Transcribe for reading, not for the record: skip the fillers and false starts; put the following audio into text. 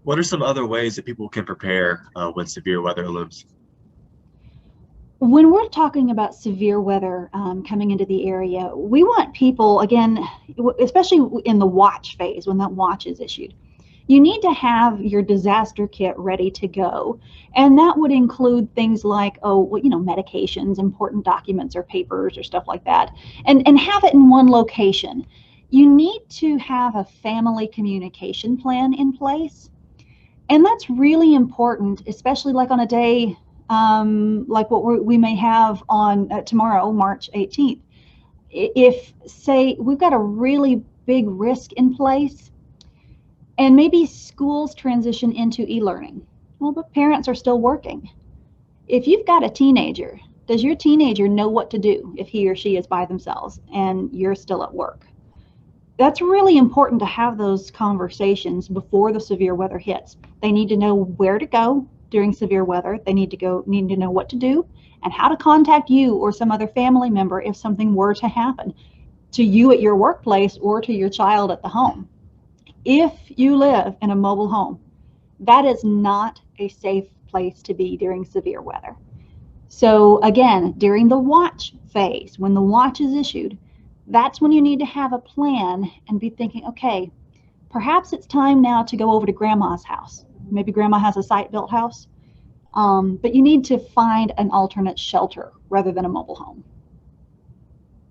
What are some other ways that people can prepare when severe weather looms? When we're talking about severe weather coming into the area, we want people, again, especially in the watch phase, when that watch is issued, you need to have your disaster kit ready to go. And that would include things like, oh, well, medications, important documents or papers or stuff like that, and have it in one location. You need to have a family communication plan in place. And that's really important, especially like on a day like what we may have on tomorrow, March 18th. If, say, we've got a really big risk in place and maybe schools transition into e-learning, well, but parents are still working. If you've got a teenager, does your teenager know what to do if he or she is by themselves and you're still at work? That's really important to have those conversations before the severe weather hits. They need to know where to go during severe weather. They need to know what to do and how to contact you or some other family member if something were to happen to you at your workplace or to your child at the home. If you live in a mobile home, that is not a safe place to be during severe weather. So again, during the watch phase, when the watch is issued, that's when you need to have a plan and be thinking, okay, perhaps it's time now to go over to grandma's house. Maybe grandma has a site-built house, but you need to find an alternate shelter rather than a mobile home.